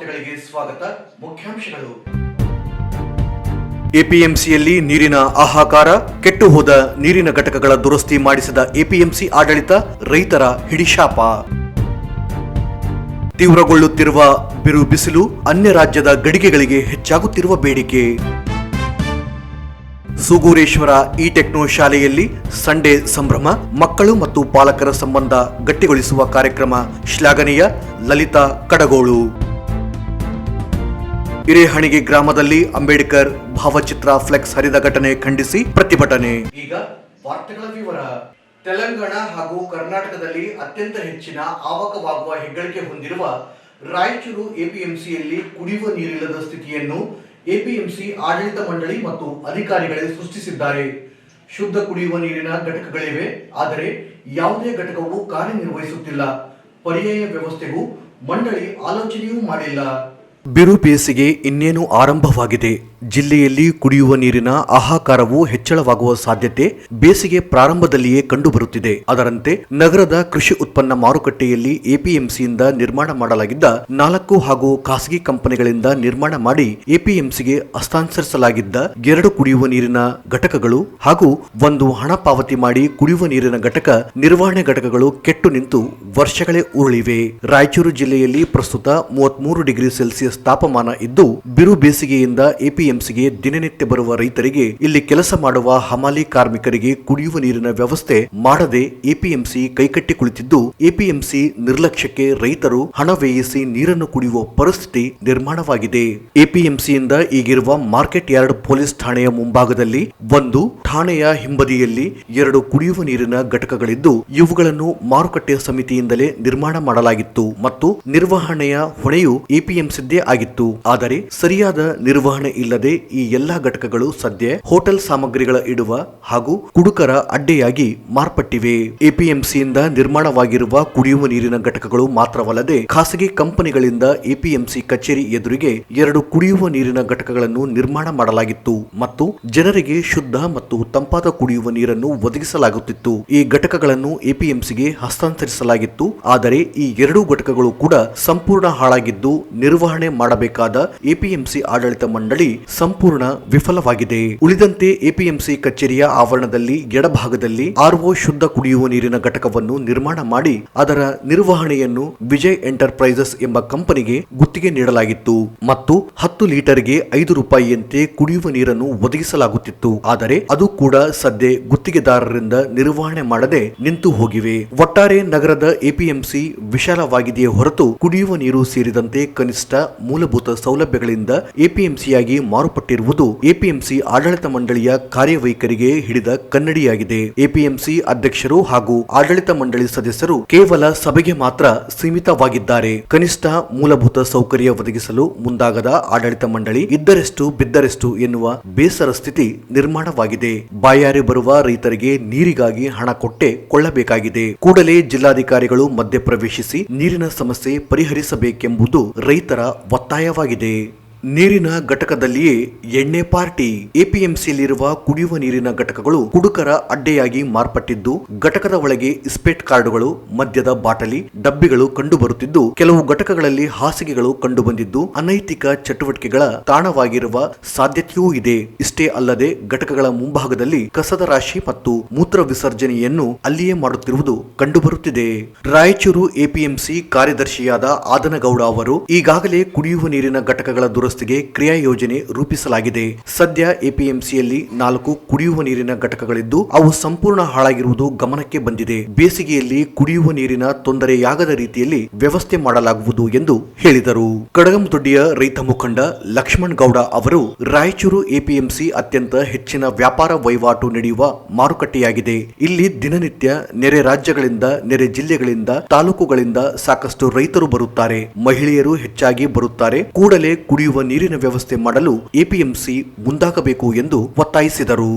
ವಾರ್ತೆಗಳಿಗೆ ಸ್ವಾಗತ. ಮುಖ್ಯಾಂಶಗಳು. ಎಪಿಎಂಸಿಯಲ್ಲಿ ನೀರಿನ ಹಾಹಾಕಾರ, ಕೆಟ್ಟು ಹೋದ ನೀರಿನ ಘಟಕಗಳ ದುರಸ್ತಿ ಮಾಡಿಸಿದ ಎಪಿಎಂಸಿ ಆಡಳಿತ, ರೈತರ ಹಿಡಿಶಾಪ. ತೀವ್ರಗೊಳ್ಳುತ್ತಿರುವ ಬಿರು ಬಿಸಿಲು, ಅನ್ಯ ರಾಜ್ಯದ ಗಡಿಗೆಗಳಿಗೆ ಹೆಚ್ಚಾಗುತ್ತಿರುವ ಬೇಡಿಕೆ. ಸೂಗೂರೇಶ್ವರ ಇ ಟೆಕ್ನೋ ಶಾಲೆಯಲ್ಲಿ ಸಂಡೇ ಸಂಭ್ರಮ, ಮಕ್ಕಳು ಮತ್ತು ಪಾಲಕರ ಸಂಬಂಧ ಗಟ್ಟಿಗೊಳಿಸುವ ಕಾರ್ಯಕ್ರಮ ಶ್ಲಾಘನೀಯ. ಲಲಿತಾ ಕಡಗೋಳು. ಹಿರೇಹಣಿಗೆ ಗ್ರಾಮದಲ್ಲಿ ಅಂಬೇಡ್ಕರ್ ಭಾವಚಿತ್ರ ಫ್ಲೆಕ್ಸ್ ಹರಿದ ಘಟನೆ ಖಂಡಿಸಿ ಪ್ರತಿಭಟನೆ. ಈಗ ವಾರ್ತೆಗಳ ವಿವರ. ತೆಲಂಗಾಣ ಹಾಗೂ ಕರ್ನಾಟಕದಲ್ಲಿ ಅತ್ಯಂತ ಹೆಚ್ಚಿನ ಆವಕವಾಗುವ ಹೆಗ್ಗಳಿಕೆ ಹೊಂದಿರುವ ರಾಯಚೂರು ಎಪಿಎಂಸಿಯಲ್ಲಿ ಕುಡಿಯುವ ನೀರಿಲ್ಲದ ಸ್ಥಿತಿಯನ್ನು ಎಪಿಎಂಸಿ ಆಡಳಿತ ಮಂಡಳಿ ಮತ್ತು ಅಧಿಕಾರಿಗಳೇ ಸೃಷ್ಟಿಸಿದ್ದಾರೆ. ಶುದ್ಧ ಕುಡಿಯುವ ನೀರಿನ ಘಟಕಗಳಿವೆ, ಆದರೆ ಯಾವುದೇ ಘಟಕವು ಕಾರ್ಯನಿರ್ವಹಿಸುತ್ತಿಲ್ಲ. ಪರ್ಯಾಯ ವ್ಯವಸ್ಥೆಗೂ ಮಂಡಳಿ ಆಲೋಚನೆಯೂ ಮಾಡಿಲ್ಲ. ಬಿರು ಬೇಸಿಗೆ ಇನ್ನೇನು ಆರಂಭವಾಗಿದೆ. ಜಿಲ್ಲೆಯಲ್ಲಿ ಕುಡಿಯುವ ನೀರಿನ ಹಾಹಾಕಾರವು ಹೆಚ್ಚಳವಾಗುವ ಸಾಧ್ಯತೆ ಬೇಸಿಗೆ ಪ್ರಾರಂಭದಲ್ಲಿಯೇ ಕಂಡುಬರುತ್ತಿದೆ. ಅದರಂತೆ ನಗರದ ಕೃಷಿ ಉತ್ಪನ್ನ ಮಾರುಕಟ್ಟೆಯಲ್ಲಿ ಎಪಿಎಂಸಿಯಿಂದ ನಿರ್ಮಾಣ ಮಾಡಲಾಗಿದ್ದ 4 ಹಾಗೂ ಖಾಸಗಿ ಕಂಪನಿಗಳಿಂದ ನಿರ್ಮಾಣ ಮಾಡಿ ಎಪಿಎಂಸಿಗೆ ಹಸ್ತಾಂತರಿಸಲಾಗಿದ್ದ 2 ಕುಡಿಯುವ ನೀರಿನ ಘಟಕಗಳು ಹಾಗೂ 1 ಹಣ ಪಾವತಿ ಮಾಡಿ ಕುಡಿಯುವ ನೀರಿನ ಘಟಕ ನಿರ್ವಹಣೆ ಘಟಕಗಳು ಕೆಟ್ಟು ನಿಂತು ವರ್ಷಗಳೇ ಉರುಳಿವೆ. ರಾಯಚೂರು ಜಿಲ್ಲೆಯಲ್ಲಿ ಪ್ರಸ್ತುತ 33 ಡಿಗ್ರಿ ಸೆಲ್ಸಿಯಸ್ ತಾಪಮಾನ ಇದ್ದು, ಬಿರು ಬೇಸಿಗೆಯಿಂದ ಎಪಿಎಂಸಿಗೆ ದಿನನಿತ್ಯ ಬರುವ ರೈತರಿಗೆ, ಇಲ್ಲಿ ಕೆಲಸ ಮಾಡುವ ಹಮಾಲಿ ಕಾರ್ಮಿಕರಿಗೆ ಕುಡಿಯುವ ನೀರಿನ ವ್ಯವಸ್ಥೆ ಮಾಡದೆ ಎಪಿಎಂಸಿ ಕೈಕಟ್ಟಿ ಕುಳಿತಿದ್ದು, ಎಪಿಎಂಸಿ ನಿರ್ಲಕ್ಷ್ಯಕ್ಕೆ ರೈತರು ಹಣ ವ್ಯಯಿಸಿ ನೀರನ್ನು ಕುಡಿಯುವ ಪರಿಸ್ಥಿತಿ ನಿರ್ಮಾಣವಾಗಿದೆ. ಎಪಿಎಂಸಿಯಿಂದ ಈಗಿರುವ ಮಾರ್ಕೆಟ್ ಯಾರ್ಡ್ ಪೊಲೀಸ್ ಠಾಣೆಯ ಮುಂಭಾಗದಲ್ಲಿ 1, ಠಾಣೆಯ ಹಿಂಬದಿಯಲ್ಲಿ 2 ಕುಡಿಯುವ ನೀರಿನ ಘಟಕಗಳಿದ್ದು, ಇವುಗಳನ್ನು ಮಾರುಕಟ್ಟೆ ಸಮಿತಿಯಿಂದಲೇ ನಿರ್ಮಾಣ ಮಾಡಲಾಗಿತ್ತು ಮತ್ತು ನಿರ್ವಹಣೆಯ ಹೊಣೆಯು ಎಪಿಎಂಸಿದ್ದೇ ಆಗಿತ್ತು. ಆದರೆ ಸರಿಯಾದ ನಿರ್ವಹಣೆ ಇಲ್ಲದೆ ಈ ಎಲ್ಲಾ ಘಟಕಗಳು ಸದ್ಯ ಹೋಟೆಲ್ ಸಾಮಗ್ರಿಗಳ ಇಡುವ ಹಾಗೂ ಕುಡುಕರ ಅಡ್ಡೆಯಾಗಿ ಮಾರ್ಪಟ್ಟಿವೆ. ಎಪಿಎಂಸಿಯಿಂದ ನಿರ್ಮಾಣವಾಗಿರುವ ಕುಡಿಯುವ ನೀರಿನ ಘಟಕಗಳು ಮಾತ್ರವಲ್ಲದೆ ಖಾಸಗಿ ಕಂಪನಿಗಳಿಂದ ಎಪಿಎಂಸಿ ಕಚೇರಿ ಎದುರಿಗೆ 2 ಕುಡಿಯುವ ನೀರಿನ ಘಟಕಗಳನ್ನು ನಿರ್ಮಾಣ ಮಾಡಲಾಗಿತ್ತು ಮತ್ತು ಜನರಿಗೆ ಶುದ್ಧ ಮತ್ತು ತಂಪಾದ ಕುಡಿಯುವ ನೀರನ್ನು ಒದಗಿಸಲಾಗುತ್ತಿತ್ತು. ಈ ಘಟಕಗಳನ್ನು ಎಪಿಎಂಸಿಗೆ ಹಸ್ತಾಂತರಿಸಲಾಗಿತ್ತು. ಆದರೆ ಈ 2 ಘಟಕಗಳು ಕೂಡ ಸಂಪೂರ್ಣ ಹಾಳಾಗಿದ್ದು, ನಿರ್ವಹಣೆ ಮಾಡಬೇಕಾದ ಎಪಿಎಂಸಿ ಆಡಳಿತ ಮಂಡಳಿ ಸಂಪೂರ್ಣ ವಿಫಲವಾಗಿದೆ. ಉಳಿದಂತೆ ಎಪಿಎಂಸಿ ಕಚೇರಿಯ ಆವರಣದಲ್ಲಿ ಎಡಭಾಗದಲ್ಲಿ ಆರ್ಒ ಶುದ್ಧ ಕುಡಿಯುವ ನೀರಿನ ಘಟಕವನ್ನು ನಿರ್ಮಾಣ ಮಾಡಿ ಅದರ ನಿರ್ವಹಣೆಯನ್ನು ವಿಜಯ್ ಎಂಟರ್ಪ್ರೈಸಸ್ ಎಂಬ ಕಂಪನಿಗೆ ಗುತ್ತಿಗೆ ನೀಡಲಾಗಿತ್ತು ಮತ್ತು 10 ಲೀಟರ್ಗೆ 5 ರೂಪಾಯಿಯಂತೆ ಕುಡಿಯುವ ನೀರನ್ನು ಒದಗಿಸಲಾಗುತ್ತಿತ್ತು. ಆದರೆ ಅದು ಕೂಡ ಸದ್ಯ ಗುತ್ತಿಗೆದಾರರಿಂದ ನಿರ್ವಹಣೆ ಮಾಡದೆ ನಿಂತು ಹೋಗಿವೆ. ಒಟ್ಟಾರೆ ನಗರದ ಎಪಿಎಂಸಿ ವಿಶಾಲವಾಗಿದೆಯೇ ಹೊರತು ಕುಡಿಯುವ ನೀರು ಸೇರಿದಂತೆ ಕನಿಷ್ಠ ಮೂಲಭೂತ ಸೌಲಭ್ಯಗಳಿಂದ ಎಪಿಎಂಸಿಯಾಗಿ ಮಾರುಪಟ್ಟಿರುವುದು ಎಪಿಎಂಸಿ ಆಡಳಿತ ಮಂಡಳಿಯ ಕಾರ್ಯವೈಖರಿಗೆ ಹಿಡಿದ ಕನ್ನಡಿಯಾಗಿದೆ. ಎಪಿಎಂಸಿ ಅಧ್ಯಕ್ಷರು ಹಾಗೂ ಆಡಳಿತ ಮಂಡಳಿ ಸದಸ್ಯರು ಕೇವಲ ಸಭೆಗೆ ಮಾತ್ರ ಸೀಮಿತವಾಗಿದ್ದಾರೆ. ಕನಿಷ್ಠ ಮೂಲಭೂತ ಸೌಕರ್ಯ ಒದಗಿಸಲು ಮುಂದಾಗದ ಆಡಳಿತ ಮಂಡಳಿ ಇದ್ದರೆಷ್ಟು ಬಿದ್ದರೆಷ್ಟು ಎನ್ನುವ ಬೇಸರ ಸ್ಥಿತಿ ನಿರ್ಮಾಣವಾಗಿದೆ. ಬಾಯಾರಿ ಬರುವ ರೈತರಿಗೆ ನೀರಿಗಾಗಿ ಹಣ ಕೊಟ್ಟೆ ಕೊಳ್ಳಬೇಕಾಗಿದೆ. ಕೂಡಲೇ ಜಿಲ್ಲಾಧಿಕಾರಿಗಳು ಮಧ್ಯಪ್ರವೇಶಿಸಿ ನೀರಿನ ಸಮಸ್ಯೆ ಪರಿಹರಿಸಬೇಕೆಂಬುದು ರೈತರ ಒತ್ತಾಯವಾಗಿದೆ. ನೀರಿನ ಘಟಕದಲ್ಲಿಯೇ ಎಣ್ಣೆ ಪಾರ್ಟಿ. ಎಪಿಎಂಸಿಯಲ್ಲಿರುವ ಕುಡಿಯುವ ನೀರಿನ ಘಟಕಗಳು ಕುಡುಕರ ಅಡ್ಡೆಯಾಗಿ ಮಾರ್ಪಟ್ಟಿದ್ದು, ಘಟಕದ ಒಳಗೆ ಇಸ್ಪೇಟ್ ಕಾರ್ಡುಗಳು, ಮದ್ಯದ ಬಾಟಲಿ, ಡಬ್ಬಿಗಳು ಕಂಡುಬರುತ್ತಿದ್ದು, ಕೆಲವು ಘಟಕಗಳಲ್ಲಿ ಹಾಸಿಗೆಗಳು ಕಂಡುಬಂದಿದ್ದು, ಅನೈತಿಕ ಚಟುವಟಿಕೆಗಳ ತಾಣವಾಗಿರುವ ಸಾಧ್ಯತೆಯೂ ಇದೆ. ಇಷ್ಟೇ ಅಲ್ಲದೆ ಘಟಕಗಳ ಮುಂಭಾಗದಲ್ಲಿ ಕಸದ ರಾಶಿ ಮತ್ತು ಮೂತ್ರ ವಿಸರ್ಜನೆಯನ್ನು ಅಲ್ಲಿಯೇ ಮಾಡುತ್ತಿರುವುದು ಕಂಡುಬರುತ್ತಿದೆ. ರಾಯಚೂರು ಎಪಿಎಂಸಿ ಕಾರ್ಯದರ್ಶಿಯಾದ ಆದನಗೌಡ ಅವರು ಈಗಾಗಲೇ ಕುಡಿಯುವ ನೀರಿನ ಘಟಕಗಳ ದುರಸ್ತಿಗೆ ಕ್ರಿಯಾ ಯೋಜನೆ ರೂಪಿಸಲಾಗಿದೆ. ಸದ್ಯ ಎಪಿಎಂಸಿಯಲ್ಲಿ 4 ಕುಡಿಯುವ ನೀರಿನ ಘಟಕಗಳಿದ್ದು, ಅವು ಸಂಪೂರ್ಣ ಹಾಳಾಗಿರುವುದು ಗಮನಕ್ಕೆ ಬಂದಿದೆ. ಬೇಸಿಗೆಯಲ್ಲಿ ಕುಡಿಯುವ ನೀರಿನ ತೊಂದರೆಯಾಗದ ರೀತಿಯಲ್ಲಿ ವ್ಯವಸ್ಥೆ ಮಾಡಲಾಗುವುದು ಎಂದು ಹೇಳಿದರು. ಕಡಗಂದೊಡ್ಡಿಯ ರೈತ ಮುಖಂಡ ಲಕ್ಷ್ಮಣ್ ಗೌಡ ಅವರು, ರಾಯಚೂರು ಎಪಿಎಂಸಿ ಅತ್ಯಂತ ಹೆಚ್ಚಿನ ವ್ಯಾಪಾರ ವಹಿವಾಟು ನಡೆಯುವ ಮಾರುಕಟ್ಟೆಯಾಗಿದೆ. ಇಲ್ಲಿ ದಿನನಿತ್ಯ ನೆರೆ ರಾಜ್ಯಗಳಿಂದ, ನೆರೆ ಜಿಲ್ಲೆಗಳಿಂದ, ತಾಲೂಕುಗಳಿಂದ ಸಾಕಷ್ಟು ರೈತರು ಬರುತ್ತಾರೆ. ಮಹಿಳೆಯರು ಹೆಚ್ಚಾಗಿ ಬರುತ್ತಾರೆ. ಕೂಡಲೇ ಕುಡಿಯುವ ನೀರಿನ ವ್ಯವಸ್ಥೆ ಮಾಡಲು ಎಪಿಎಂಸಿ ಮುಂದಾಗಬೇಕು ಎಂದು ಒತ್ತಾಯಿಸಿದರು.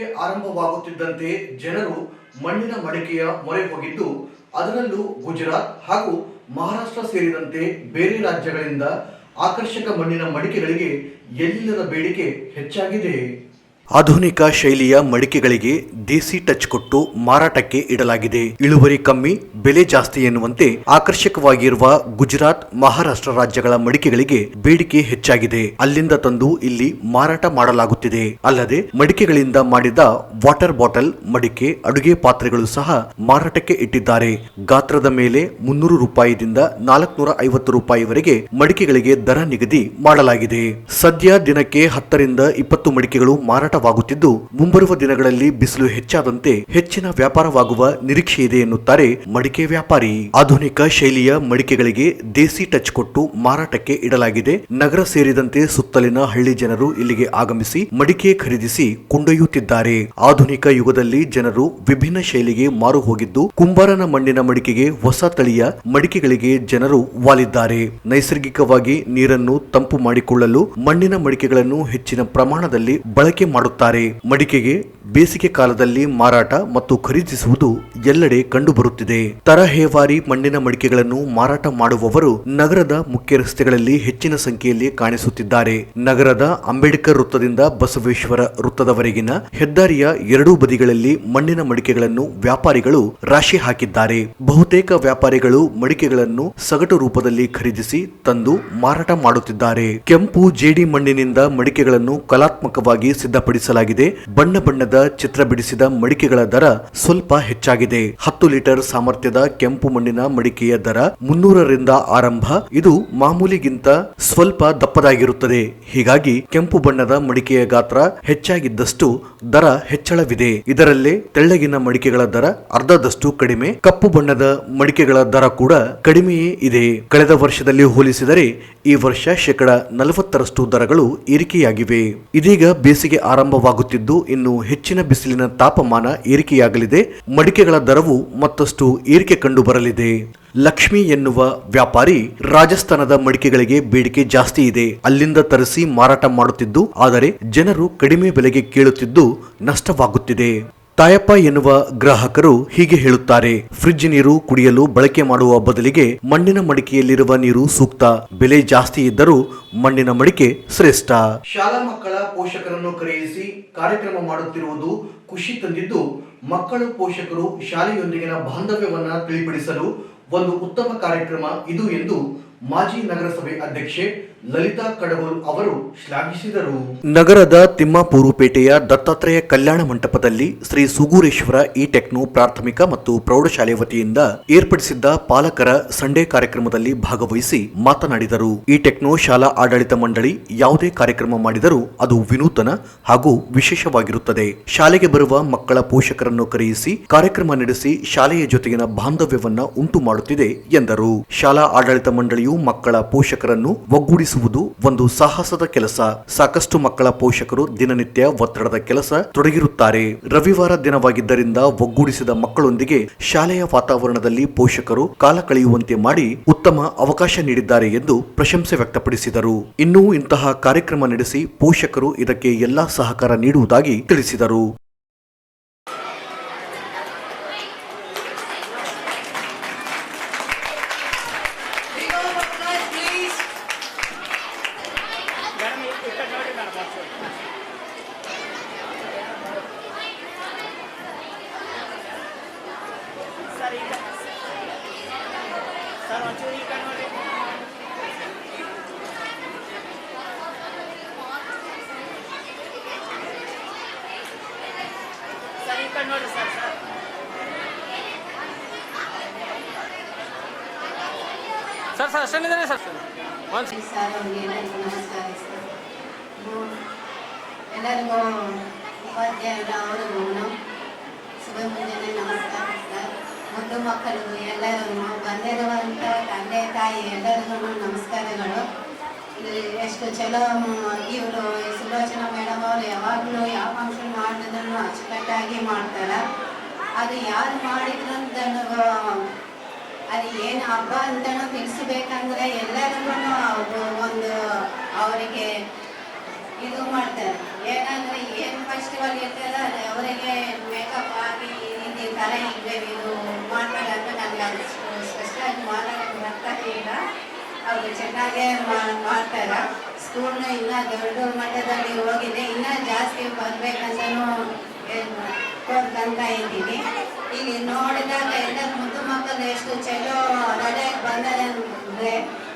ಬೇಸಿಗೆ ಆರಂಭವಾಗುತ್ತಿದ್ದಂತೆ ಜನರು ಮಣ್ಣಿನ ಮಡಿಕೆಯ ಮೊರೆ ಹೋಗಿದ್ದು, ಅದರಲ್ಲೂ ಗುಜರಾತ್ ಹಾಗೂ ಮಹಾರಾಷ್ಟ್ರ ಸೇರಿದಂತೆ ಬೇರೆ ರಾಜ್ಯಗಳಿಂದ ಆಕರ್ಷಕ ಮಣ್ಣಿನ ಮಡಿಕೆಗಳಿಗೆ ಎಲ್ಲಿಲ್ಲದ ಬೇಡಿಕೆ ಹೆಚ್ಚಾಗಿದೆ. ಆಧುನಿಕ ಶೈಲಿಯ ಮಡಿಕೆಗಳಿಗೆ ದೇಸಿ ಟಚ್ ಕೊಟ್ಟು ಮಾರಾಟಕ್ಕೆ ಇಡಲಾಗಿದೆ. ಇಳುವರಿ ಕಮ್ಮಿ, ಬೆಲೆ ಜಾಸ್ತಿ ಎನ್ನುವಂತೆ ಆಕರ್ಷಕವಾಗಿರುವ ಗುಜರಾತ್, ಮಹಾರಾಷ್ಟ್ರ ರಾಜ್ಯಗಳ ಮಡಿಕೆಗಳಿಗೆ ಬೇಡಿಕೆ ಹೆಚ್ಚಾಗಿದೆ. ಅಲ್ಲಿಂದ ತಂದು ಇಲ್ಲಿ ಮಾರಾಟ ಮಾಡಲಾಗುತ್ತಿದೆ. ಅಲ್ಲದೆ ಮಡಿಕೆಗಳಿಂದ ಮಾಡಿದ ವಾಟರ್ ಬಾಟಲ್, ಮಡಿಕೆ, ಅಡುಗೆ ಪಾತ್ರೆಗಳು ಸಹ ಮಾರಾಟಕ್ಕೆ ಇಟ್ಟಿದ್ದಾರೆ. ಗಾತ್ರದ ಮೇಲೆ 300 ರೂಪಾಯಿದಿಂದ 450 ರೂಪಾಯಿವರೆಗೆ ಮಡಿಕೆಗಳಿಗೆ ದರ ನಿಗದಿ ಮಾಡಲಾಗಿದೆ. ಸದ್ಯ ದಿನಕ್ಕೆ 10 ರಿಂದ 20 ಮಡಿಕೆಗಳು ಮಾರಾಟವಾಗುತ್ತಿದ್ದು, ಮುಂಬರುವ ದಿನಗಳಲ್ಲಿ ಬಿಸಿಲು ಹೆಚ್ಚಾದಂತೆ ಹೆಚ್ಚಿನ ವ್ಯಾಪಾರವಾಗುವ ನಿರೀಕ್ಷೆ ಇದೆ ಎನ್ನುತ್ತಾರೆ ಮಡಿಕೆ ವ್ಯಾಪಾರಿ. ಆಧುನಿಕ ಶೈಲಿಯ ಮಡಿಕೆಗಳಿಗೆ ದೇಸಿ ಟಚ್ ಕೊಟ್ಟು ಮಾರಾಟಕ್ಕೆ ಇಡಲಾಗಿದೆ. ನಗರ ಸೇರಿದಂತೆ ಸುತ್ತಲಿನ ಹಳ್ಳಿ ಜನರು ಇಲ್ಲಿಗೆ ಆಗಮಿಸಿ ಮಡಿಕೆ ಖರೀದಿಸಿ ಕೊಂಡೊಯ್ಯುತ್ತಿದ್ದಾರೆ. ಆಧುನಿಕ ಯುಗದಲ್ಲಿ ಜನರು ವಿಭಿನ್ನ ಶೈಲಿಗೆ ಮಾರು ಹೋಗಿದ್ದು, ಕುಂಬಾರನ ಮಣ್ಣಿನ ಮಡಿಕೆಗೆ ಹೊಸ ತಳಿಯ ಮಡಿಕೆಗಳಿಗೆ ಜನರು ವಾಲಿದ್ದಾರೆ. ನೈಸರ್ಗಿಕವಾಗಿ ನೀರನ್ನು ತಂಪು ಮಾಡಿಕೊಳ್ಳಲು ಮಣ್ಣಿನ ಮಡಿಕೆಗಳನ್ನು ಹೆಚ್ಚಿನ ಪ್ರಮಾಣದಲ್ಲಿ ಬಳಕೆ ಮಾಡುತ್ತಾರೆ. ಮಡಿಕೆಗೆ ಬೇಸಿಗೆ ಕಾಲದಲ್ಲಿ ಮಾರಾಟ ಮತ್ತು ಖರೀದಿಸುವುದು ಎಲ್ಲೆಡೆ ಕಂಡುಬರುತ್ತಿದೆ. ತರಹೇವಾರಿ ಮಣ್ಣಿನ ಮಡಿಕೆಗಳನ್ನು ಮಾರಾಟ ಮಾಡುವವರು ನಗರದ ಮುಖ್ಯ ರಸ್ತೆಗಳಲ್ಲಿ ಹೆಚ್ಚಿನ ಸಂಖ್ಯೆಯಲ್ಲಿ ಕಾಣಿಸುತ್ತಿದ್ದಾರೆ. ನಗರದ ಅಂಬೇಡ್ಕರ್ ವೃತ್ತದಿಂದ ಬಸವೇಶ್ವರ ವೃತ್ತದವರೆಗಿನ ಹೆದ್ದಾರಿಯ ಎರಡೂ ಬದಿಗಳಲ್ಲಿ ಮಣ್ಣಿನ ಮಡಿಕೆಗಳನ್ನು ವ್ಯಾಪಾರಿಗಳು ರಾಶಿ ಹಾಕಿದ್ದಾರೆ. ಬಹುತೇಕ ವ್ಯಾಪಾರಿಗಳು ಮಡಿಕೆಗಳನ್ನು ಸಗಟು ರೂಪದಲ್ಲಿ ಖರೀದಿಸಿ ತಂದು ಮಾರಾಟ ಮಾಡುತ್ತಿದ್ದಾರೆ. ಕೆಂಪು ಜೇಡಿ ಮಣ್ಣಿನಿಂದ ಮಡಿಕೆಗಳನ್ನು ಕಲಾತ್ಮಕವಾಗಿ ಸಿದ್ಧಪಡಿಸಲಾಗಿದೆ. ಬಣ್ಣ ಬಣ್ಣದ ಚಿತ್ರ ಬಿಡಿಸಿದ ಮಡಿಕೆಗಳ ದರ ಸ್ವಲ್ಪ ಹೆಚ್ಚಾಗಿದೆ. 10 ಲೀಟರ್ ಸಾಮರ್ಥ್ಯದ ಕೆಂಪು ಮಣ್ಣಿನ ಮಡಿಕೆಯ ದರ 300 ರಿಂದ ಆರಂಭ. ಇದು ಮಾಮೂಲಿಗಿಂತ ಸ್ವಲ್ಪ ದಪ್ಪದಾಗಿರುತ್ತದೆ. ಹೀಗಾಗಿ ಕೆಂಪು ಬಣ್ಣದ ಮಡಿಕೆಯ ಗಾತ್ರ ಹೆಚ್ಚಾಗಿದ್ದಷ್ಟು ದರ ಹೆಚ್ಚಳವಿದೆ. ಇದರಲ್ಲೇ ತೆಳ್ಳಗಿನ ಮಡಿಕೆಗಳ ದರ ಅರ್ಧದಷ್ಟು ಕಡಿಮೆ. ಕಪ್ಪು ಬಣ್ಣದ ಮಡಿಕೆಗಳ ದರ ಕೂಡ ಕಡಿಮೆಯೇ ಇದೆ. ಕಳೆದ ವರ್ಷದಲ್ಲಿ ಹೋಲಿಸಿದರೆ ಈ ವರ್ಷ 40% ದರಗಳು ಏರಿಕೆಯಾಗಿವೆ. ಇದೀಗ ಬೇಸಿಗೆ ಆರಂಭವಾಗುತ್ತಿದ್ದು, ಇನ್ನು ಹೆಚ್ಚಿನ ಬಿಸಿಲಿನ ತಾಪಮಾನ ಏರಿಕೆಯಾಗಲಿದೆ. ಮಡಿಕೆಗಳ ದರವು ಮತ್ತಷ್ಟು ಏರಿಕೆ ಕಂಡು ಬರಲಿದೆ. ಲಕ್ಷ್ಮಿ ಎನ್ನುವ ವ್ಯಾಪಾರಿ ರಾಜಸ್ಥಾನದ ಮಡಿಕೆಗಳಿಗೆ ಬೇಡಿಕೆ ಜಾಸ್ತಿ ಇದೆ. ಅಲ್ಲಿಂದ ತರಿಸಿ ಮಾರಾಟ ಮಾಡುತ್ತಿದ್ದು, ಆದರೆ ಜನರು ಕಡಿಮೆ ಬೆಲೆಗೆ ಕೇಳುತ್ತಿದ್ದು ನಷ್ಟವಾಗುತ್ತಿದೆ. ತಾಯಪ್ಪ ಎನ್ನುವ ಗ್ರಾಹಕರು ಹೀಗೆ ಹೇಳುತ್ತಾರೆ. ಫ್ರಿಡ್ಜ್ ನೀರು ಕುಡಿಯಲು ಬಳಕೆ ಮಾಡುವ ಬದಲಿಗೆ ಮಣ್ಣಿನ ಮಡಿಕೆಯಲ್ಲಿರುವ ನೀರು ಸೂಕ್ತ. ಬೆಲೆ ಜಾಸ್ತಿ ಇದ್ದರೂ ಮಣ್ಣಿನ ಮಡಿಕೆ ಶ್ರೇಷ್ಠ. ಶಾಲಾ ಮಕ್ಕಳ ಪೋಷಕರನ್ನು ಕರೆಯಿಸಿ ಕಾರ್ಯಕ್ರಮ ಮಾಡುತ್ತಿರುವುದು ಖುಷಿ ತಂದಿದ್ದು, ಮಕ್ಕಳು ಪೋಷಕರು ಶಾಲೆಯೊಂದಿಗಿನ ಬಾಂಧವ್ಯವನ್ನ ತಿಳಿಪಡಿಸಲು ಒಂದು ಉತ್ತಮ ಕಾರ್ಯಕ್ರಮ ಇದು ಎಂದು ಮಾಜಿ ನಗರಸಭೆ ಅಧ್ಯಕ್ಷೆ ಲಲಿತಾ ಕಡಗೋಲ್ ಅವರು ಶ್ಲಾಘಿಸಿದರು. ನಗರದ ತಿಮ್ಮಾಪೂರುಪೇಟೆಯ ದತ್ತಾತ್ರೇಯ ಕಲ್ಯಾಣ ಮಂಟಪದಲ್ಲಿ ಶ್ರೀ ಸುಗೂರೇಶ್ವರ ಇ ಟೆಕ್ನೋ ಪ್ರಾಥಮಿಕ ಮತ್ತು ಪ್ರೌಢಶಾಲೆ ವತಿಯಿಂದ ಏರ್ಪಡಿಸಿದ್ದ ಪಾಲಕರ ಸಂಡೇ ಕಾರ್ಯಕ್ರಮದಲ್ಲಿ ಭಾಗವಹಿಸಿ ಮಾತನಾಡಿದರು. ಇ ಟೆಕ್ನೋ ಶಾಲಾ ಆಡಳಿತ ಮಂಡಳಿ ಯಾವುದೇ ಕಾರ್ಯಕ್ರಮ ಮಾಡಿದರೂ ಅದು ವಿನೂತನ ಹಾಗೂ ವಿಶೇಷವಾಗಿರುತ್ತದೆ. ಶಾಲೆಗೆ ಬರುವ ಮಕ್ಕಳ ಪೋಷಕರನ್ನು ಕರೆಯಿಸಿ ಕಾರ್ಯಕ್ರಮ ನಡೆಸಿ ಶಾಲೆಯ ಜೊತೆಗಿನ ಬಾಂಧವ್ಯವನ್ನ ಉಂಟು ಮಾಡುತ್ತಿದೆ ಎಂದರು. ಶಾಲಾ ಆಡಳಿತ ಮಂಡಳಿಯು ಮಕ್ಕಳ ಪೋಷಕರನ್ನು ಒಗ್ಗೂಡಿಸುವುದು ಒಂದು ಸಾಹಸದ ಕೆಲಸ. ಸಾಕಷ್ಟು ಮಕ್ಕಳ ಪೋಷಕರು ದಿನನಿತ್ಯ ಒತ್ತಡದ ಕೆಲಸ ತೊಡಗಿರುತ್ತಾರೆ. ರವಿವಾರ ದಿನವಾಗಿದ್ದರಿಂದ ಒಗ್ಗೂಡಿಸಿದ ಮಕ್ಕಳೊಂದಿಗೆ ಶಾಲೆಯ ವಾತಾವರಣದಲ್ಲಿ ಪೋಷಕರು ಕಾಲ ಕಳೆಯುವಂತೆ ಮಾಡಿ ಉತ್ತಮ ಅವಕಾಶ ನೀಡಿದ್ದಾರೆ ಎಂದು ಪ್ರಶಂಸೆ ವ್ಯಕ್ತಪಡಿಸಿದರು. ಇನ್ನೂ ಇಂತಹ ಕಾರ್ಯಕ್ರಮ ನಡೆಸಿ ಪೋಷಕರು ಇದಕ್ಕೆ ಎಲ್ಲಾ ಸಹಕಾರ ನೀಡುವುದಾಗಿ ತಿಳಿಸಿದರು. ಸರ್ ಅಷ್ಟೇನಿದೆ ಸರ್. ಎಲ್ಲರಿಗೂ ಉಪಾಧ್ಯಾಯರು ಅವರಿಗೂ ಶುಭ ಮುಂಜಾನೆ ನಮಸ್ಕಾರ ಸರ್. ಮುದ್ದು ಮಕ್ಕಳಿಗೂ ಎಲ್ಲರಿಗೂ ಬಂದಿರುವಂಥ ತಂದೆ ತಾಯಿ ಎಲ್ಲರಿಗೂ ನಮಸ್ಕಾರಗಳು. ಎಷ್ಟು ಚಲೋ ಇವರು ಸುಲೋಚನಾ ಮೇಡಮ್ ಅವರು ಯಾವಾಗಲೂ ಯಾವ ಫಂಕ್ಷನ್ ಮಾಡಿದ್ರು ಅಚ್ಚುಕಟ್ಟಾಗಿ ಮಾಡ್ತಾರೆ. ಅದು ಯಾರು ಮಾಡಿದ್ರು ಅಂತ ಅದು ಏನು ಹಬ್ಬ ಅಂತನೂ ತಿಳಿಸ್ಬೇಕಂದ್ರೆ ಎಲ್ಲರಿಗೂ ಒಂದು ಅವರಿಗೆ ಇದು ಮಾಡ್ತಾರೆ. ಏನಂದರೆ ಏನು ಫೆಸ್ಟಿವಲ್ ಇರ್ತದೆ ಅದು ಅವರಿಗೆ ಮೇಕಪ್ ಆಗಿ ಈ ಥರ ಹಿಂಗೆ ಇದು ಮಾಡ್ತಾರೆ ಅಂತ ನನಗೆ ಅದು ಸ್ಪೆಷಲಾಗಿ ಮಾಡೋಕ್ಕೆ ಬರ್ತಾ ಇಲ್ಲ. ಅವರು ಚೆನ್ನಾಗೇ ಮಾಡ್ತಾರೆ. ಸ್ಕೂಲ್ನ ಇನ್ನೂ ದೊಡ್ಡ ಮಟ್ಟದಲ್ಲಿ ಹೋಗಿದೆ, ಇನ್ನೂ ಜಾಸ್ತಿ ಬರಬೇಕಂತನೂ ಕೋರ್ಕೊಂತ ಇದ್ದೀನಿ. ಈಗ ನೋಡಿದಾಗ ಎಲ್ಲ ಮುದ್ದು ಮಕ್ಕಳು ಎಷ್ಟು ಚಲೋ ರೆಡಿಯಾಗಿ ಬಂದರೆ ಅಂದರೆ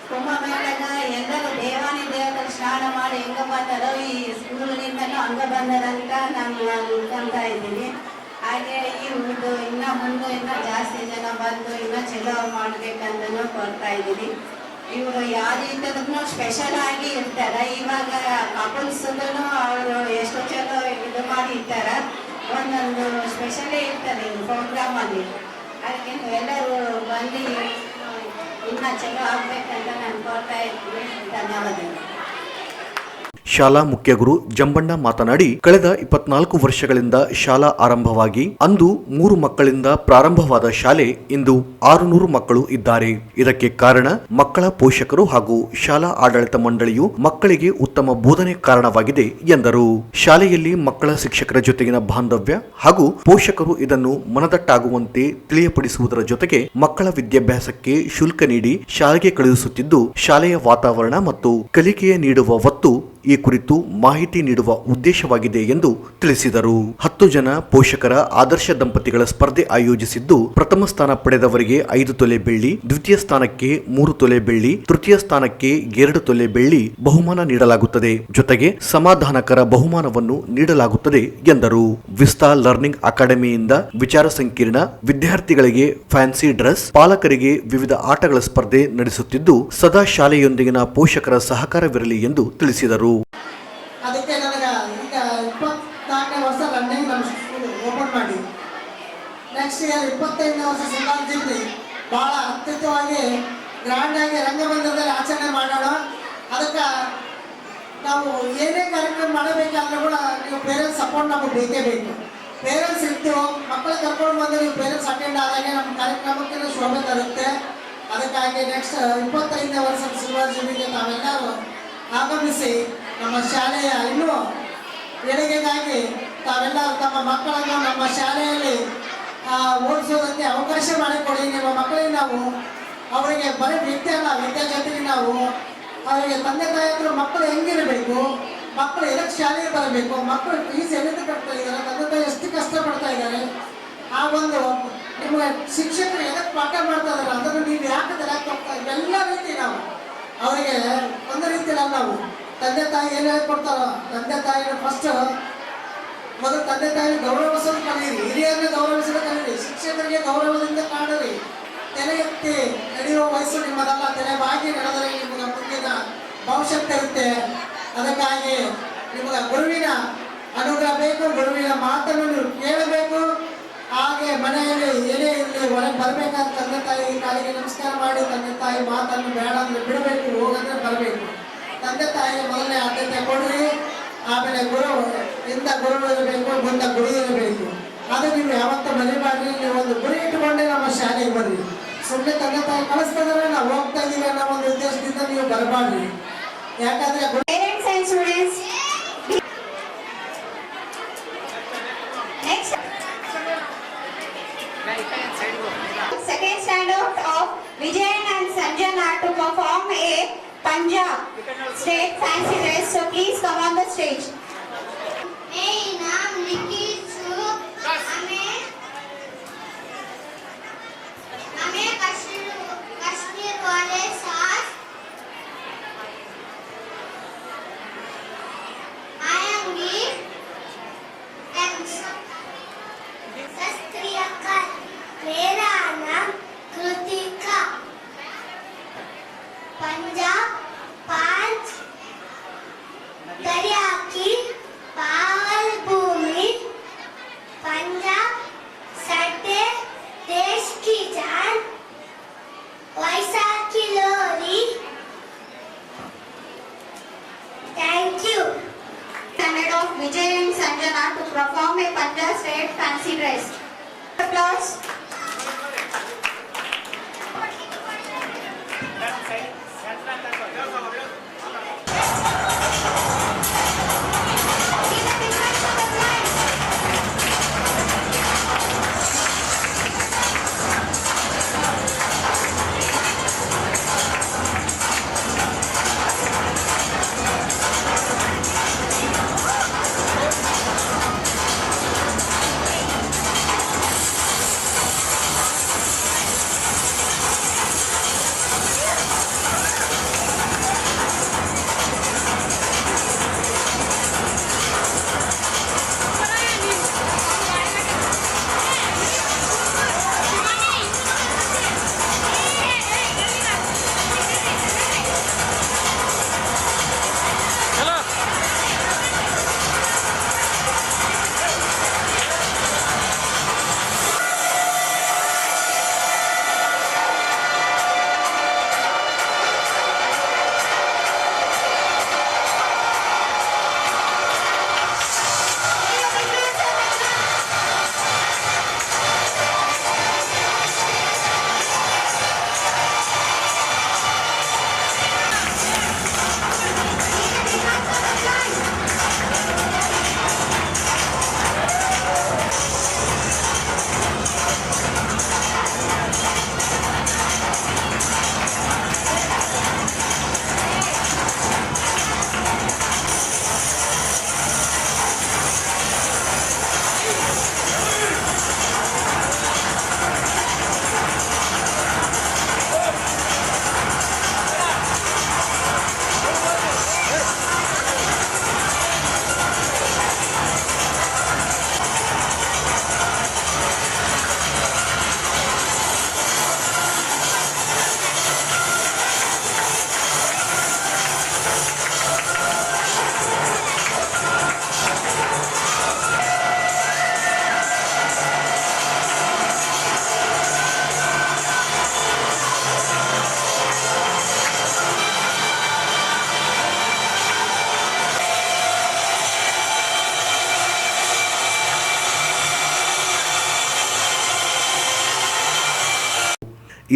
ಕುಂಭಮೇಳಗ ಎಲ್ಲರೂ ದೇವಾಲಯದಲ್ಲಿ ಸ್ನಾನ ಮಾಡಿ ಹೆಂಗೆ ಬರ್ತಾರೋ ಈ ಸ್ಕೂಲಿನಿಂದನೂ ಹಂಗೆ ಬಂದರಂತ ನಾನು ಅನ್ಕೊಂತ ಇದ್ದೀನಿ. ಹಾಗೆ ಇವ್ರದ್ದು ಇನ್ನೂ ಮುಂದೆ ಇನ್ನೂ ಜಾಸ್ತಿ ಜನ ಬಂದು ಇನ್ನೂ ಚಲೋ ಮಾಡಬೇಕಂತನೂ ಕೊಡ್ತಾ ಇದ್ದೀನಿ. ಇವರು ಯಾವ ರೀತಿಯೂ ಸ್ಪೆಷಲ್ ಆಗಿ ಇರ್ತಾರೆ. ಇವಾಗ ಕಪಲ್ಸ್ಗೂ ಅವರು ಎಷ್ಟು ಚಲೋ ಇದು ಮಾಡಿ ಇರ್ತಾರೆ. ಒಂದೊಂದು ಸ್ಪೆಷಲೇ ಇರ್ತದೆ ಈ ಪ್ರೋಗ್ರಾಮಲ್ಲಿ. ಅದಕ್ಕೆ ಎಲ್ಲರೂ ಬಂದು ಇನ್ನೂ ಚಲೋ ಆಗಬೇಕಂತ ನಾನು ಕೋರ್ತಾ ಇದ್ದೀನಿ. ಧನ್ಯವಾದಗಳು. ಶಾಲಾ ಮುಖ್ಯಗುರು ಜಂಬಣ್ಣ ಮಾತನಾಡಿ, ಕಳೆದ 24 ವರ್ಷಗಳಿಂದ ಶಾಲಾ ಆರಂಭವಾಗಿ ಅಂದು 3 ಮಕ್ಕಳಿಂದ ಪ್ರಾರಂಭವಾದ ಶಾಲೆ ಇಂದು 600 ಮಕ್ಕಳು ಇದ್ದಾರೆ. ಇದಕ್ಕೆ ಕಾರಣ ಮಕ್ಕಳ ಪೋಷಕರು ಹಾಗೂ ಶಾಲಾ ಆಡಳಿತ ಮಂಡಳಿಯು ಮಕ್ಕಳಿಗೆ ಉತ್ತಮ ಬೋಧನೆ ಕಾರಣವಾಗಿದೆ ಎಂದರು. ಶಾಲೆಯಲ್ಲಿ ಮಕ್ಕಳ ಶಿಕ್ಷಕರ ಜೊತೆಗಿನ ಬಾಂಧವ್ಯ ಹಾಗೂ ಪೋಷಕರು ಇದನ್ನು ಮನದಟ್ಟಾಗುವಂತೆ ತಿಳಿಯಪಡಿಸುವುದರ ಜೊತೆಗೆ ಮಕ್ಕಳ ವಿದ್ಯಾಭ್ಯಾಸಕ್ಕೆ ಶುಲ್ಕ ನೀಡಿ ಶಾಲೆಗೆ ಕಳುಹಿಸುತ್ತಿದ್ದು, ಶಾಲೆಯ ವಾತಾವರಣ ಮತ್ತು ಕಲಿಕೆಯ ನೀಡುವ ಒತ್ತು ಈ ಕುರಿತು ಮಾಹಿತಿ ನೀಡುವ ಉದ್ದೇಶವಾಗಿದೆ ಎಂದು ತಿಳಿಸಿದರು. 10 ಜನ ಪೋಷಕರ ಆದರ್ಶ ದಂಪತಿಗಳ ಸ್ಪರ್ಧೆ ಆಯೋಜಿಸಿದ್ದು, ಪ್ರಥಮ ಸ್ಥಾನ ಪಡೆದವರಿಗೆ 5 ತೊಲೆ ಬೆಳ್ಳಿ, ದ್ವಿತೀಯ ಸ್ಥಾನಕ್ಕೆ 3 ತೊಲೆ ಬೆಳ್ಳಿ, ತೃತೀಯ ಸ್ಥಾನಕ್ಕೆ 2 ತೊಲೆ ಬೆಳ್ಳಿ ಬಹುಮಾನ ನೀಡಲಾಗುತ್ತದೆ. ಜೊತೆಗೆ ಸಮಾಧಾನಕರ ಬಹುಮಾನವನ್ನು ನೀಡಲಾಗುತ್ತದೆ ಎಂದರು. ವಿಸ್ತಾ ಲರ್ನಿಂಗ್ ಅಕಾಡೆಮಿಯಿಂದ ವಿಚಾರ ಸಂಕಿರಣ, ವಿದ್ಯಾರ್ಥಿಗಳಿಗೆ ಫ್ಯಾನ್ಸಿ ಡ್ರೆಸ್, ಪಾಲಕರಿಗೆ ವಿವಿಧ ಆಟಗಳ ಸ್ಪರ್ಧೆ ನಡೆಸುತ್ತಿದ್ದು, ಸದಾ ಶಾಲೆಯೊಂದಿಗಿನ ಪೋಷಕರ ಸಹಕಾರವಿರಲಿ ಎಂದು ತಿಳಿಸಿದರು. ಅದಕ್ಕೆ ನನಗೆ ಈಗ 24ನೇ ವರ್ಷ ರನ್ನಿಂಗ್ ನಮ್ಮ ಸ್ಕೂಲ್ ಓಪನ್ ಮಾಡಿ ನೆಕ್ಸ್ಟ್ ಇಯರ್ 25ನೇ ವರ್ಷ ಸಿಂಗಾಲದಲ್ಲಿ ಭಾಳ ಅತ್ಯುತ್ತಮವಾಗಿ ಗ್ರ್ಯಾಂಡಾಗಿ ರಂಗಮಂದಿರದಲ್ಲಿ ಆಚರಣೆ ಮಾಡೋಣ. ಅದಕ್ಕೆ ನಾವು ಏನೇ ಕಾರ್ಯಕ್ರಮ ಮಾಡಬೇಕಾದ್ರೂ ಕೂಡ ನೀವು ಪೇರೆಂಟ್ಸ್ ಸಪೋರ್ಟ್ ನಮಗೆ ಬೇಕೇ ಬೇಕು. ಪೇರೆಂಟ್ಸ್ ಇತ್ತು ಮಕ್ಕಳು ಕರ್ಕೊಂಡು ಬಂದು ನೀವು ಪೇರೆಂಟ್ಸ್ ಅಟೆಂಡ್ ಆದಾಗೆ ನಮ್ಮ ಕಾರ್ಯಕ್ರಮಕ್ಕೆ ಶೋಭೆ ತರುತ್ತೆ. ಅದಕ್ಕಾಗಿ ನೆಕ್ಸ್ಟ್ 25ನೇ ವರ್ಷದ ಸಿಲ್ವರ್ ಜೂಬಿಲಿಗೆ ತಾವೆಲ್ಲರೂ ಆಗಮಿಸಿ ನಮ್ಮ ಶಾಲೆಯ ಇನ್ನೂ ಏಳಿಗೆಗಾಗಿ ತಾವೆಲ್ಲ ತಮ್ಮ ಮಕ್ಕಳನ್ನು ನಮ್ಮ ಶಾಲೆಯಲ್ಲಿ ಓದಿಸೋದಕ್ಕೆ ಅವಕಾಶ ಮಾಡಿಕೊಡಿ. ನಿಮ್ಮ ಮಕ್ಕಳಿಗೆ ನಾವು ಅವರಿಗೆ ಬರೀ ವಿದ್ಯೆ ಅಲ್ಲ, ವಿದ್ಯೆ ಜೊತೆಗೆ ನಾವು ಅವರಿಗೆ ತಂದೆ ತಾಯಿ ಹತ್ರ ಮಕ್ಕಳು ಹೆಂಗಿರಬೇಕು, ಮಕ್ಕಳು ಎದಕ್ಕೆ ಶಾಲೆಗೆ ಬರಬೇಕು, ಮಕ್ಕಳು ಫೀಸ್ ಎಲ್ಲಿಂದ ಕಟ್ತಾ ಇದ್ದಾರೆ, ತಂದೆ ತಾಯಿ ಎಷ್ಟು ಕಷ್ಟಪಡ್ತಾ ಇದ್ದಾರೆ, ಆ ಒಂದು ನಿಮಗೆ ಶಿಕ್ಷಕರು ಎದಕ್ಕೆ ಪಾಠ ಮಾಡ್ತಾ ಇದ್ದಾರೆ ಅದನ್ನು ನೀವು ಯಾಕೆ ತಲೆಗೆ ಹೋಗ್ತಾ ಎಲ್ಲ ರೀತಿ ನಾವು ಅವರಿಗೆ ಒಂದು ರೀತಿಯಲ್ಲಿ ನಾವು ತಂದೆ ತಾಯಿ ಏನು ಹೇಳ್ಕೊಡ್ತಾರೋ ತಂದೆ ತಾಯಿನ ಫಸ್ಟ್ ಮೊದಲು ತಂದೆ ತಾಯಿ ಗೌರವಿಸೋದು ಕಲೀರಿ, ಹಿರಿಯರನ್ನ ಗೌರವಿಸೋದು ಕಲೀರಿ, ಶಿಕ್ಷಕರಿಗೆ ಗೌರವದಿಂದ ಕಾಣಿರಿ. ತಲೆ ಎತ್ತಿ ನಡೆಯುವ ವಯಸ್ಸು ನಿಮ್ಮದಲ್ಲ, ತಲೆ ಬಾಗಿ ನಡೆದರೆ ನಿಮಗೆ ಮುಂದಿನ ಭವಿಷ್ಯತ್ತು ಇರುತ್ತೆ. ಅದಕ್ಕಾಗಿ ನಿಮಗೆ ಗುರುವಿನ ಅನುಗ್ರಹ ಬೇಕು, ಗುರುವಿನ ಮಾತನ್ನು ನೀವು ಕೇಳಬೇಕು. ಹಾಗೆ ಮನೆಯಲ್ಲಿ ಏನೇ ಇರಲಿ ಹೊರಗೆ ಬರಬೇಕಾದ ತಂದೆ ತಾಯಿ ಕಾಲಿಗೆ ನಮಸ್ಕಾರ ಮಾಡಿ ತಂದೆ ತಾಯಿ ಮಾತನ್ನು ಬೇಡ ಅಂದರೆ ಬಿಡಬೇಕು, ಹೋಗಂದ್ರೆ ಬರಬೇಕು. ತಂದೆ ತಾಯಿಗೆ ಮೊದಲನೇ ಆದ್ಯತೆ ಕೊಡ್ರಿ. ಆಮೇಲೆ ಗುರು ಇರಬೇಕು, ಮುಂದೆ ಗುರಿ ಇರಬೇಕು. ಅದು ನೀವು ಯಾವತ್ತೂ ಮರಿಬಾರ್ರಿ. ನೀವು ಒಂದು ಗುರಿ ಇಟ್ಟುಕೊಂಡೇ ನಮ್ಮ ಶಾಲೆಗೆ ಬರ್ರಿ. ಸುಮ್ಮನೆ ತಂದೆ ತಾಯಿ ಕಳಿಸ್ತಿದ್ರೆ ನಾವು ಹೋಗ್ತಾ ಇದೀವಿ ಅನ್ನೋ ಒಂದು ಉದ್ದೇಶದಿಂದ ನೀವು ಬರಬಾರ್ರಿ. ಯಾಕಂದ್ರೆ Parents and students, next second standout of Vijayan and Sanjana to perform a Punjab state fancy dress. So please come on the stage. Hey, naam Nikki Su. हमें कश्मीर वाले साथ आएंगी। सत श्री अकाल, मेरा नाम कृतिका, पंजाब 5 दरिया की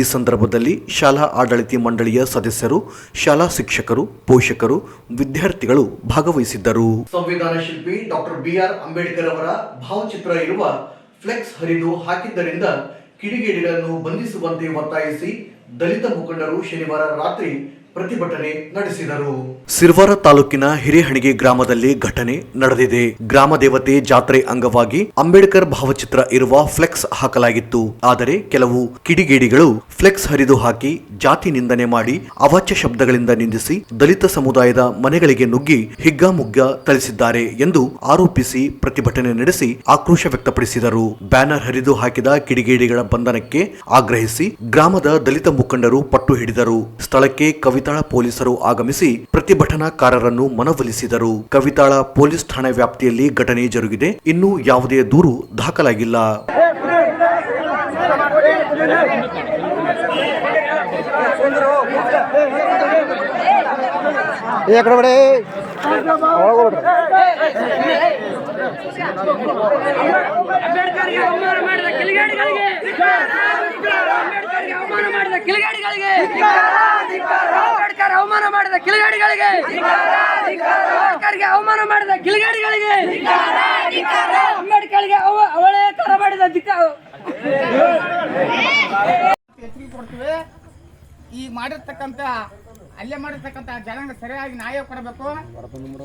ಈ ಸಂದರ್ಭದಲ್ಲಿ ಶಾಲಾ ಆಡಳಿತ ಮಂಡಳಿಯ ಸದಸ್ಯರು, ಶಾಲಾ ಶಿಕ್ಷಕರು, ಪೋಷಕರು, ವಿದ್ಯಾರ್ಥಿಗಳು ಭಾಗವಹಿಸಿದ್ದರು. ಸಂವಿಧಾನ ಶಿಲ್ಪಿ ಡಾಕ್ಟರ್ BR ಅಂಬೇಡ್ಕರ್ ಅವರ ಭಾವಚಿತ್ರ ಇರುವ ಫ್ಲೆಕ್ಸ್ ಹರಿದು ಹಾಕಿದ್ದರಿಂದ ಕಿಡಿಗೇಡಿಗಳನ್ನು ಬಂಧಿಸುವಂತೆ ಒತ್ತಾಯಿಸಿ ದಲಿತ ಮುಖಂಡರು ಶನಿವಾರ ರಾತ್ರಿ ಪ್ರತಿಭಟನೆ ನಡೆಸಿದರು. ಸಿರ್ವಾರ ತಾಲೂಕಿನ ಹಿರೇಹಣಿಗೆ ಗ್ರಾಮದಲ್ಲಿ ಘಟನೆ ನಡೆದಿದೆ. ಗ್ರಾಮ ದೇವತೆ ಜಾತ್ರೆ ಅಂಗವಾಗಿ ಅಂಬೇಡ್ಕರ್ ಭಾವಚಿತ್ರ ಇರುವ ಫ್ಲೆಕ್ಸ್ ಹಾಕಲಾಗಿತ್ತು. ಆದರೆ ಕೆಲವು ಕಿಡಿಗೇಡಿಗಳು ಫ್ಲೆಕ್ಸ್ ಹರಿದು ಹಾಕಿ ಜಾತಿ ನಿಂದನೆ ಮಾಡಿ ಅವಾಚ್ಯ ಶಬ್ದಗಳಿಂದ ನಿಂದಿಸಿ ದಲಿತ ಸಮುದಾಯದ ಮನೆಗಳಿಗೆ ನುಗ್ಗಿ ಹಿಗ್ಗಾಮುಗ್ಗಾ ಥಳಿಸಿದ್ದಾರೆ ಎಂದು ಆರೋಪಿಸಿ ಪ್ರತಿಭಟನೆ ನಡೆಸಿ ಆಕ್ರೋಶ ವ್ಯಕ್ತಪಡಿಸಿದರು. ಬ್ಯಾನರ್ ಹರಿದು ಹಾಕಿದ ಕಿಡಿಗೇಡಿಗಳ ಬಂಧನಕ್ಕೆ ಆಗ್ರಹಿಸಿ ಗ್ರಾಮದ ದಲಿತ ಮುಖಂಡರು ಪಟ್ಟು ಹಿಡಿದರು. ಸ್ಥಳಕ್ಕೆ ಕವಿತಾಳ ಪೊಲೀಸರು ಆಗಮಿಸಿ ಪ್ರತಿಭಟನಾಕಾರರನ್ನು ಮನವೊಲಿಸಿದರು. ಕವಿತಾಳ ಪೊಲೀಸ್ ಠಾಣೆ ವ್ಯಾಪ್ತಿಯಲ್ಲಿ ಘಟನೆ ಜರುಗಿದೆ. ಇನ್ನೂ ಯಾವುದೇ ದೂರು ದಾಖಲಾಗಿಲ್ಲ. ಅಂಬೇಡ್ಕರ್ಗೆ ಅವಮಾನ ಮಾಡಿದ ಕಿಡಿಗೇಡಿಗಳಿಗೆ ಅಂಬೇಡ್ಕರ್ಗೆ ಅವಮಾನ ಮಾಡಿದ ಕಿಡಿಗೇಡಿಗಳಿಗೆ ಅಂಬೇಡ್ಕರ್ ಅವಮಾನ ಮಾಡಿದ ಕಿಡಿಗೇಡಿಗಳಿಗೆ ಅಂಬೇಡ್ಕರ್ಗೆ ಅವಮಾನ ಮಾಡಿದ ಕಿಡಿಗೇಡಿಗಳಿಗೆ ಅಂಬೇಡ್ಕರ್ಗೆ ಅವಳೇಕಾರ ಮಾಡಿದ ಎಚ್ಚರಿಕೆ ಕೊಡ್ತೀವಿ. ಈ ಮಾಡಿರ್ತಕ್ಕಂಥ ಅಲ್ಲೇ ಮಾಡಿರ್ತಕ್ಕಂಥ ಜನಾಂಗ ಸರಿಯಾಗಿ ನ್ಯಾಯ ಕೊಡಬೇಕು,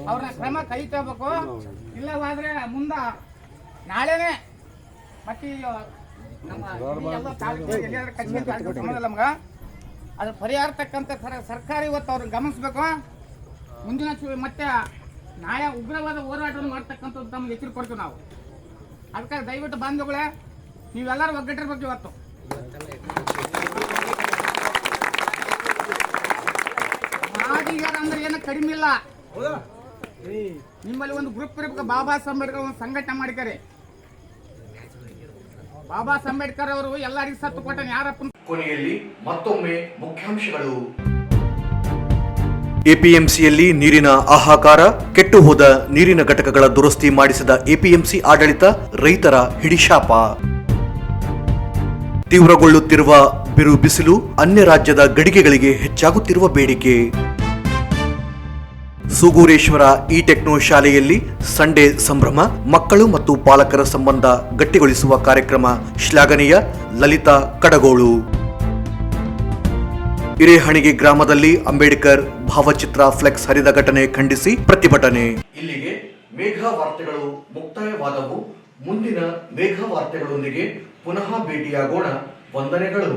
ಅವ್ರನ್ನ ಕ್ರಮ ಕೈ ತಗೋಬೇಕು. ಇಲ್ಲವಾದ್ರೆ ಮುಂದೆ ನಾಳೆನೆ ಮತ್ತೆ ನಮ್ಮ ಎಲ್ಲ ತಾಲೂಕಿಗೆ ಎಲ್ಲಿಯಾದ್ರೂ ಕಚೇರಿ ಸಮಯದಲ್ಲಿ ನಮ್ಗೆ ಅದು ಪರಿಹಾರ ತಕ್ಕಂಥ ಸರ್ಕಾರ ಇವತ್ತು ಅವ್ರನ್ನ ಗಮನಿಸ್ಬೇಕು. ಮುಂದಿನ ಮತ್ತೆ ನ್ಯಾಯ ಉಗ್ರವಾದ ಹೋರಾಟವನ್ನು ಮಾಡ್ತಕ್ಕಂಥದ್ದು ತಮ್ಗೆ ಎಚ್ಚರಿಕೆ ಕೊಡ್ತೀವಿ ನಾವು. ಅದಕ್ಕಾಗಿ ದಯವಿಟ್ಟು ಬಾಂಧವಗಳೇ ನೀವೆಲ್ಲರೂ ಒಗ್ಗಟ್ಟಿರ್ಬೇಕು. ಇವತ್ತು ಮಾದಿಗರ ಅಂದ್ರೆ ಏನು ಕಡಿಮೆ ಇಲ್ಲ. ನಿಮ್ಮಲ್ಲಿ ಒಂದು ಗ್ರೂಪ್ ಇರಬೇಕು. ಬಾಬಾ ಸಾಹೇಬ್ ಅಂಬೇಡ್ಕರ್ ಒಂದು ಸಂಘಟನೆ ಮಾಡಿದ್ದಾರೆ. ಬಾಬಾ ಸಾಹೇಬ್ ಅಂಬೇಡ್ಕರ್ ಅವರು ಎಲ್ಲರಿಗೂ ಸತ್ತು ಕೊಟ್ಟನು. ಯಾರಪ್ಪ ಕೊನೆಯಲ್ಲಿ ಮತ್ತೊಮ್ಮೆ ಮುಖ್ಯಾಂಶಗಳು. ಎಪಿಎಂಸಿಯಲ್ಲಿ ನೀರಿನ ಹಾಹಾಕಾರ, ಕೆಟ್ಟು ಹೋದ ನೀರಿನ ಘಟಕಗಳ ದುರಸ್ತಿ ಮಾಡಿಸಿದ ಎಪಿಎಂಸಿ ಆಡಳಿತ, ರೈತರ ಹಿಡಿಶಾಪ. ತೀವ್ರಗೊಳ್ಳುತ್ತಿರುವ ಬಿರು ಬಿಸಿಲು, ಅನ್ಯ ರಾಜ್ಯದ ಗಡಿಗೆಗಳಿಗೆ ಹೆಚ್ಚಾಗುತ್ತಿರುವ ಬೇಡಿಕೆ. ಸೂಗೂರೇಶ್ವರ ಇ ಟೆಕ್ನೋ ಶಾಲೆಯಲ್ಲಿ ಸಂಡೇ ಸಂಭ್ರಮ, ಮಕ್ಕಳು ಮತ್ತು ಪಾಲಕರ ಸಂಬಂಧ ಗಟ್ಟಿಗೊಳಿಸುವ ಕಾರ್ಯಕ್ರಮ ಶ್ಲಾಘನೀಯ. ಲಲಿತಾ ಕಡಗೋಳು. ಹಿರೇಹಣಿಗೆ ಗ್ರಾಮದಲ್ಲಿ ಅಂಬೇಡ್ಕರ್ ಭಾವಚಿತ್ರ ಫ್ಲೆಕ್ಸ್ ಹರಿದ ಘಟನೆ ಖಂಡಿಸಿ ಪ್ರತಿಭಟನೆ. ಇಲ್ಲಿಗೆ ಮೇಘ ವಾರ್ತೆಗಳು ಮುಕ್ತಾಯವಾದವು. ಮುಂದಿನ ಮೇಘ ವಾರ್ತೆಗಳೊಂದಿಗೆ ಪುನಃ ಭೇಟಿಯಾಗೋಣ. ವಂದನೆಗಳು.